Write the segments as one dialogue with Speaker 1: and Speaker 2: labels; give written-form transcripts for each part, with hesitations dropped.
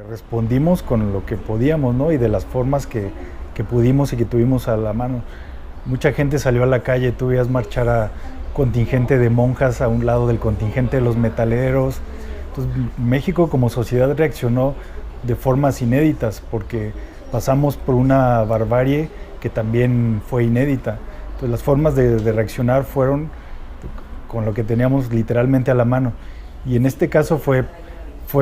Speaker 1: respondimos con lo que podíamos, ¿no? Y de las formas que pudimos y que tuvimos a la mano. Mucha gente salió a la calle, tú veías marchar a contingente de monjas a un lado del contingente de los metaleros. Entonces, México como sociedad reaccionó de formas inéditas porque pasamos por una barbarie que también fue inédita. Entonces, las formas de reaccionar fueron con lo que teníamos literalmente a la mano. Y en este caso fue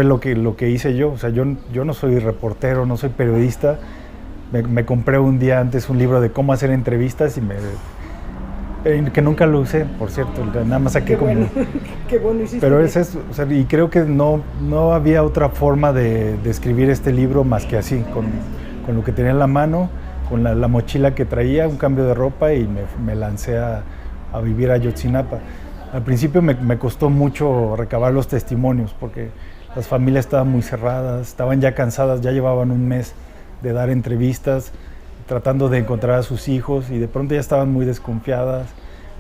Speaker 1: lo que hice yo. O sea, yo no soy reportero, no soy periodista. Me compré un día antes un libro de cómo hacer entrevistas que nunca lo usé, por cierto, nada más saqué como...
Speaker 2: Qué bueno hiciste.
Speaker 1: Pero es eso, o sea, y creo que no había otra forma de escribir este libro más que así, con lo que tenía en la mano, con la mochila que traía, un cambio de ropa y me lancé a vivir a Ayotzinapa. Al principio me costó mucho recabar los testimonios porque las familias estaban muy cerradas, estaban ya cansadas, ya llevaban un mes de dar entrevistas, tratando de encontrar a sus hijos y de pronto ya estaban muy desconfiadas,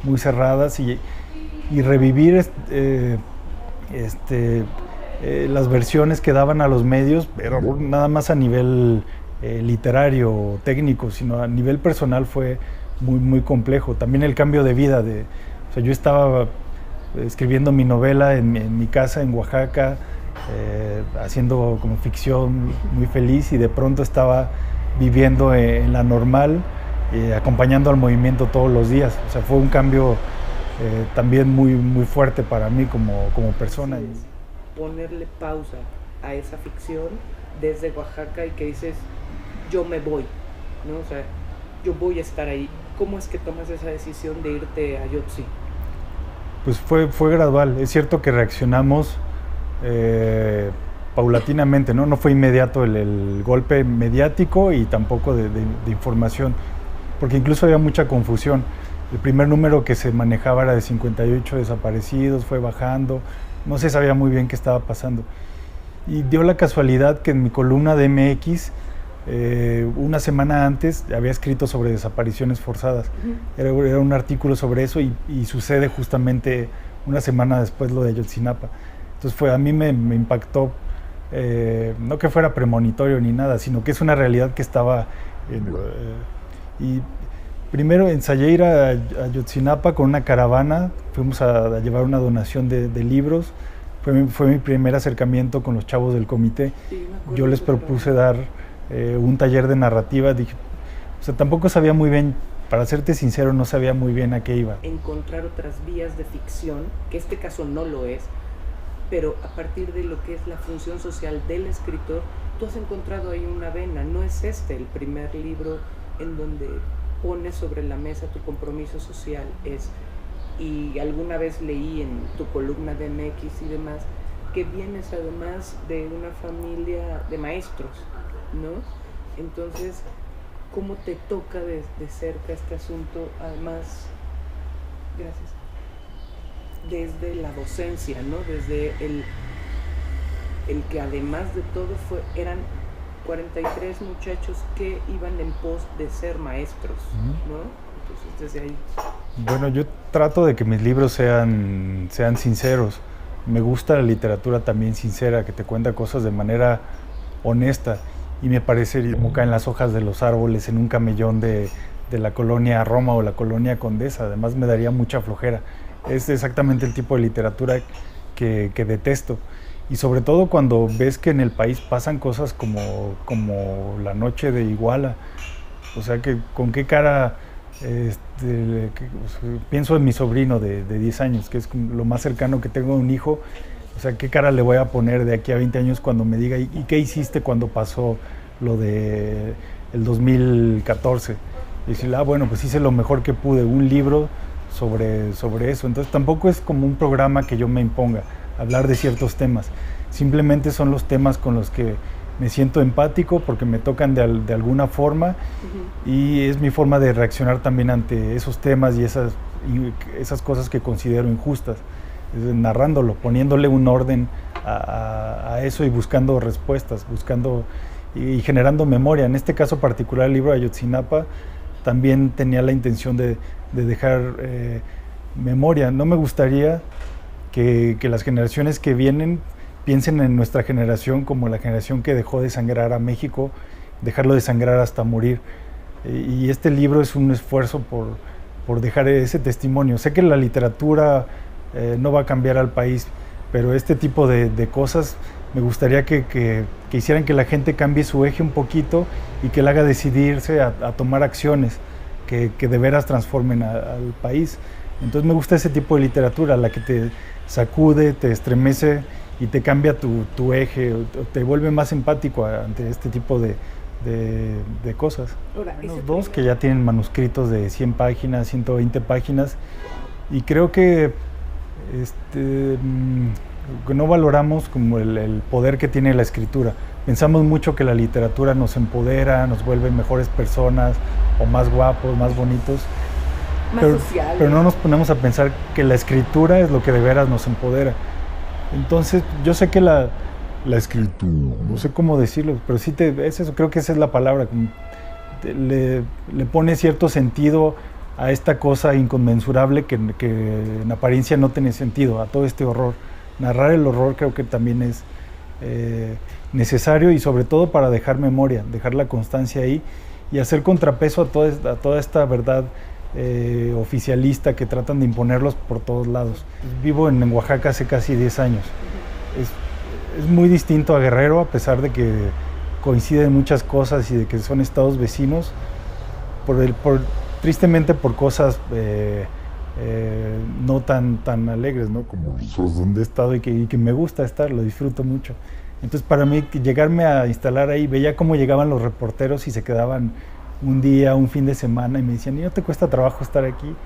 Speaker 1: muy cerradas y revivir las versiones que daban a los medios, pero nada más a nivel literario o técnico, sino a nivel personal fue muy, muy complejo. También el cambio de vida, o sea, yo estaba escribiendo mi novela en mi casa en Oaxaca, haciendo como ficción muy feliz y de pronto estaba viviendo en la normal, acompañando al movimiento todos los días. O sea, fue un cambio también muy, muy fuerte para mí como persona.
Speaker 2: Sí, ponerle pausa a esa ficción desde Oaxaca y que dices, yo me voy, ¿no? O sea, yo voy a estar ahí. ¿Cómo es que tomas esa decisión de irte a Ayotzi?
Speaker 1: Pues fue gradual. Es cierto que reaccionamos paulatinamente, ¿no? No fue inmediato el golpe mediático y tampoco de información, porque incluso había mucha confusión. El primer número que se manejaba era de 58 desaparecidos, fue bajando, no se sabía muy bien qué estaba pasando. Y dio la casualidad que en mi columna de MX, una semana antes, había escrito sobre desapariciones forzadas. Era un artículo sobre eso y sucede justamente una semana después lo de Ayotzinapa. Entonces a mí me impactó, no que fuera premonitorio ni nada, sino que es una realidad que estaba... y primero ensayé ir a Ayotzinapa con una caravana, fuimos a llevar una donación de libros, fue mi primer acercamiento con los chavos del comité.
Speaker 2: Sí,
Speaker 1: yo les propuse dar un taller de narrativa, dije, o sea, tampoco sabía muy bien, para serte sincero, no sabía muy bien a qué iba.
Speaker 2: Encontrar otras vías de ficción, que este caso no lo es, pero a partir de lo que es la función social del escritor, tú has encontrado ahí una vena. No es el primer libro en donde pones sobre la mesa tu compromiso social, y alguna vez leí en tu columna de MX y demás, que vienes además de una familia de maestros, ¿no? Entonces, ¿cómo te toca de cerca este asunto? Además, gracias, desde la docencia, ¿no? Desde el que además de todo eran 43 muchachos que iban en pos de ser maestros, ¿no? Entonces, desde ahí.
Speaker 1: Bueno, yo trato de que mis libros sean sinceros. Me gusta la literatura también sincera, que te cuenta cosas de manera honesta. Y me parece como caen las hojas de los árboles en un camellón de la colonia Roma o la colonia Condesa. Además me daría mucha flojera. Es exactamente el tipo de literatura que detesto. Y sobre todo cuando ves que en el país pasan cosas como la noche de Iguala. O sea, que con qué cara... pienso en mi sobrino de 10 años, que es lo más cercano que tengo a un hijo. O sea, ¿qué cara le voy a poner de aquí a 20 años cuando me diga ¿y qué hiciste cuando pasó lo de el 2014? Y decirle, bueno, pues hice lo mejor que pude, un libro sobre eso. Entonces tampoco es como un programa que yo me imponga hablar de ciertos temas. Simplemente son los temas con los que me siento empático porque me tocan de alguna forma y es mi forma de reaccionar también ante esos temas y esas cosas que considero injustas. Narrándolo, poniéndole un orden a eso y buscando respuestas, buscando y generando memoria. En este caso particular, el libro de Ayotzinapa también tenía la intención de dejar memoria. No me gustaría que las generaciones que vienen piensen en nuestra generación como la generación que dejó de sangrar a México, dejarlo de sangrar hasta morir. Y este libro es un esfuerzo por dejar ese testimonio. Sé que la literatura no va a cambiar al país, pero este tipo de cosas me gustaría que hicieran que la gente cambie su eje un poquito y que le haga decidirse a tomar acciones que de veras transformen al país. Entonces me gusta ese tipo de literatura, la que te sacude, te estremece y te cambia tu eje, o te vuelve más empático ante este tipo de cosas.
Speaker 2: Ahora,
Speaker 1: Los dos que ya tienen manuscritos de 100 páginas, 120 páginas, y creo que no valoramos como el poder que tiene la escritura. Pensamos mucho que la literatura nos empodera, nos vuelve mejores personas, o más guapos, más bonitos, pero no nos ponemos a pensar que la escritura es lo que de veras nos empodera. Entonces yo sé que la escritura, no sé cómo decirlo, pero sí es eso, creo que esa es la palabra, le pone cierto sentido a esta cosa inconmensurable que en apariencia no tiene sentido, a todo este horror. Narrar el horror creo que también es necesario, y sobre todo para dejar memoria, dejar la constancia ahí y hacer contrapeso a toda esta verdad oficialista que tratan de imponerlos por todos lados. Vivo en Oaxaca hace casi 10 años. Es muy distinto a Guerrero, a pesar de que coinciden muchas cosas y de que son estados vecinos, tristemente por cosas no tan alegres, ¿no? Como donde he estado y que me gusta estar, lo disfruto mucho. Entonces para mí llegarme a instalar ahí, veía cómo llegaban los reporteros y se quedaban un día, un fin de semana, y me decían, ¿y no te cuesta trabajo estar aquí?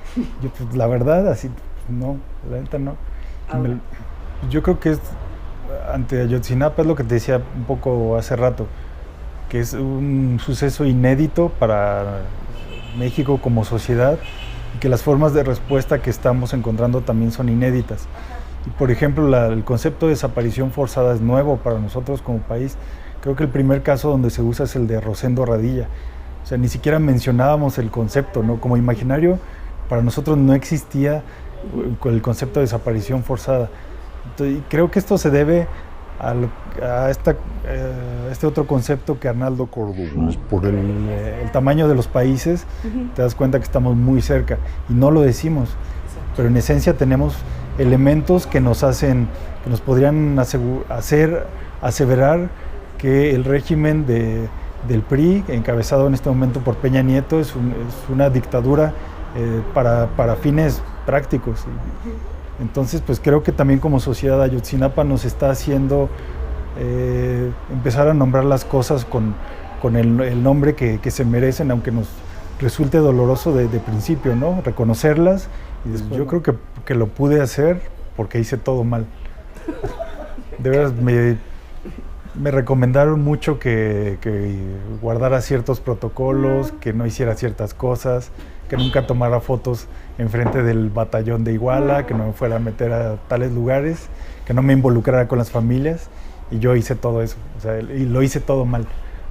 Speaker 1: Yo, pues la verdad, así, no, la neta no. Yo creo que ante Ayotzinapa es lo que te decía un poco hace rato, que es un suceso inédito para México como sociedad, y que las formas de respuesta que estamos encontrando también son inéditas. Y por ejemplo, el concepto de desaparición forzada es nuevo para nosotros como país. Creo que el primer caso donde se usa es el de Rosendo Radilla. O sea, ni siquiera mencionábamos el concepto, ¿no? Como imaginario, para nosotros no existía el concepto de desaparición forzada. Entonces, creo que esto se debe a este otro concepto que Arnaldo Córdoba, por el tamaño de los países, te das cuenta que estamos muy cerca y no lo decimos, pero en esencia tenemos elementos que nos podrían hacer aseverar que el régimen del PRI, encabezado en este momento por Peña Nieto, es una dictadura para fines prácticos. Entonces, pues creo que también como sociedad Ayotzinapa nos está haciendo empezar a nombrar las cosas con el nombre que se merecen, aunque nos resulte doloroso de principio, ¿no? Reconocerlas, y después, yo creo que lo pude hacer porque hice todo mal. De veras, me recomendaron mucho que guardara ciertos protocolos, que no hiciera ciertas cosas, que nunca tomara fotos enfrente del batallón de Iguala, que no me fuera a meter a tales lugares, que no me involucrara con las familias, y yo hice todo eso, o sea, y lo hice todo mal.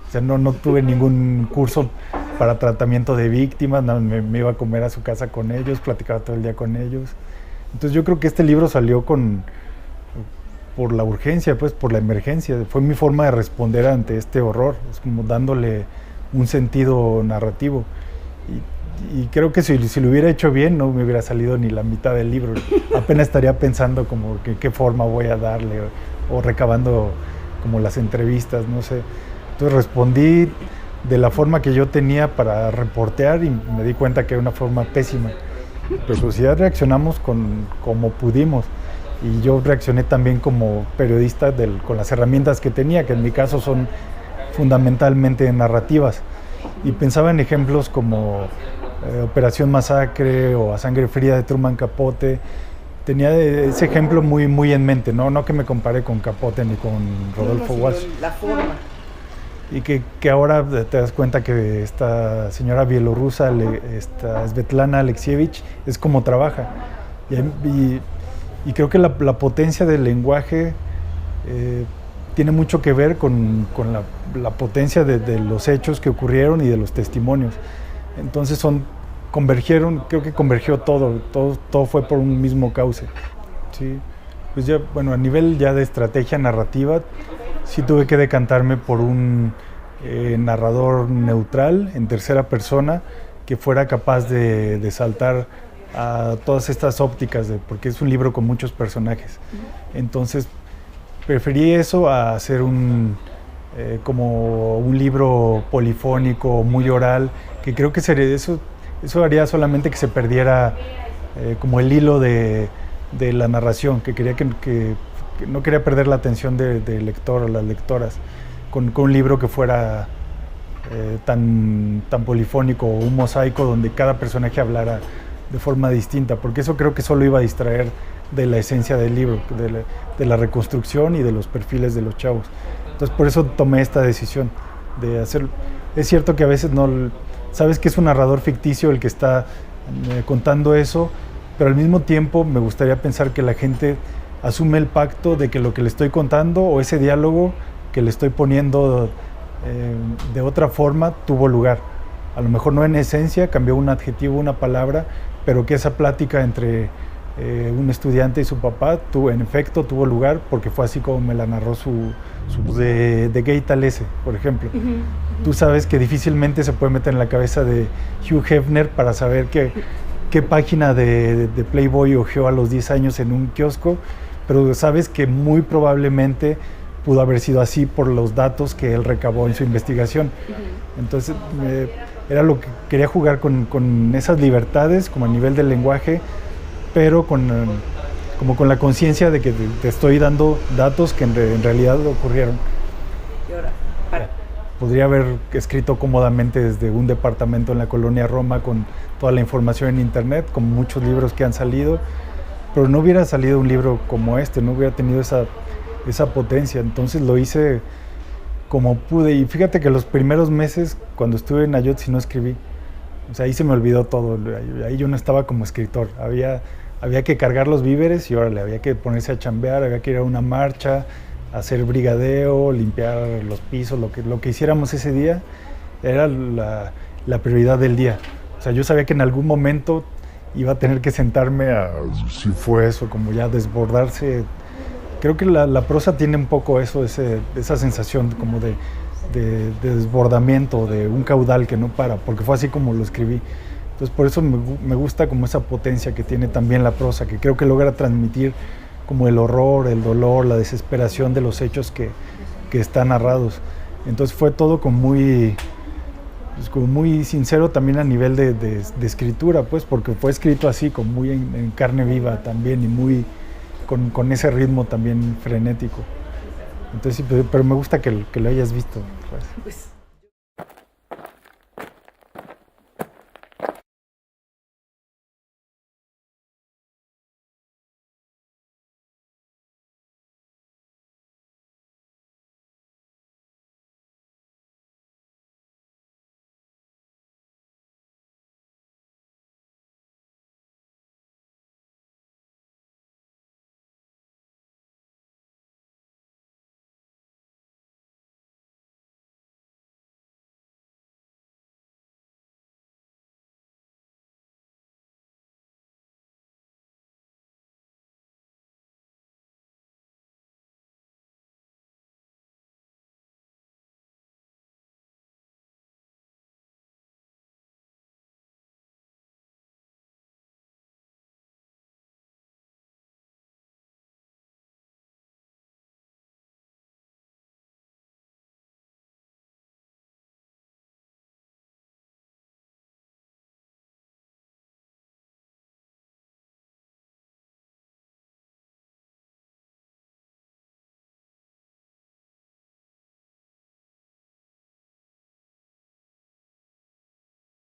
Speaker 1: O sea, no tuve ningún curso para tratamiento de víctimas, me iba a comer a su casa con ellos, platicaba todo el día con ellos. Entonces yo creo que este libro salió por la urgencia, pues, por la emergencia. Fue mi forma de responder ante este horror, es como dándole un sentido narrativo. Y creo que si lo hubiera hecho bien, no me hubiera salido ni la mitad del libro. Apenas estaría pensando como qué forma voy a darle, o recabando como las entrevistas, no sé. Entonces respondí de la forma que yo tenía para reportear, y me di cuenta que era una forma pésima. Pero sociedad reaccionamos como pudimos. Y yo reaccioné también como periodista con las herramientas que tenía, que en mi caso son fundamentalmente narrativas. Y pensaba en ejemplos como Operación Masacre o A Sangre Fría de Truman Capote. Tenía ese ejemplo muy en mente, no que me compare con Capote ni con Rodolfo Walsh.
Speaker 2: La forma.
Speaker 1: Y que ahora te das cuenta que esta señora bielorrusa, esta Svetlana Alexievich, es como trabaja. Y creo que la potencia del lenguaje tiene mucho que ver con la potencia de los hechos que ocurrieron y de los testimonios. Entonces convergieron, creo que convergió todo fue por un mismo cauce. Sí. Pues ya, bueno, a nivel ya de estrategia narrativa, sí tuve que decantarme por un narrador neutral, en tercera persona, que fuera capaz de saltar a todas estas ópticas, porque es un libro con muchos personajes. Entonces, preferí eso a hacer como un libro polifónico, muy oral, que creo que eso haría solamente que se perdiera como el hilo de la narración, que no quería perder la atención del lector o las lectoras con un libro que fuera tan polifónico, o un mosaico donde cada personaje hablara de forma distinta, porque eso creo que solo iba a distraer de la esencia del libro, de la reconstrucción y de los perfiles de los chavos. Entonces por eso tomé esta decisión de hacerlo. Es cierto que a veces no sabes que es un narrador ficticio el que está contando eso, pero al mismo tiempo me gustaría pensar que la gente asume el pacto de que lo que le estoy contando o ese diálogo que le estoy poniendo de otra forma tuvo lugar. A lo mejor no en esencia, cambió un adjetivo, una palabra, pero que esa plática entre un estudiante y su papá en efecto tuvo lugar, porque fue así como me la narró de Gay Talese, por ejemplo. Tú sabes que difícilmente se puede meter en la cabeza de Hugh Hefner para saber qué página de Playboy hojeó a los 10 años en un kiosco, pero sabes que muy probablemente pudo haber sido así por los datos que él recabó en su investigación. Entonces era lo que quería jugar con esas libertades, como a nivel del lenguaje, pero como con la conciencia de que te estoy dando datos que en realidad ocurrieron.
Speaker 2: Y ahora,
Speaker 1: podría haber escrito cómodamente desde un departamento en la colonia Roma con toda la información en internet, como muchos libros que han salido, pero no hubiera salido un libro como este, no hubiera tenido esa potencia. Entonces lo hice como pude, y fíjate que los primeros meses cuando estuve en Ayotzi no escribí, o sea, ahí se me olvidó todo, ahí yo no estaba como escritor, había que cargar los víveres y órale, había que ponerse a chambear, había que ir a una marcha, hacer brigadeo, limpiar los pisos, lo que hiciéramos ese día era la prioridad del día. O sea, yo sabía que en algún momento iba a tener que sentarme si fue eso, como ya desbordarse. Creo que la prosa tiene un poco eso, esa sensación como de desbordamiento, de un caudal que no para, porque fue así como lo escribí. Entonces por eso me gusta como esa potencia que tiene también la prosa, que creo que logra transmitir como el horror, el dolor, la desesperación de los hechos que están narrados. Entonces fue todo como muy sincero también a nivel de escritura, pues, porque fue escrito así, como muy en carne viva también, y muy con ese ritmo también frenético. Entonces, pero me gusta que lo hayas visto, pues.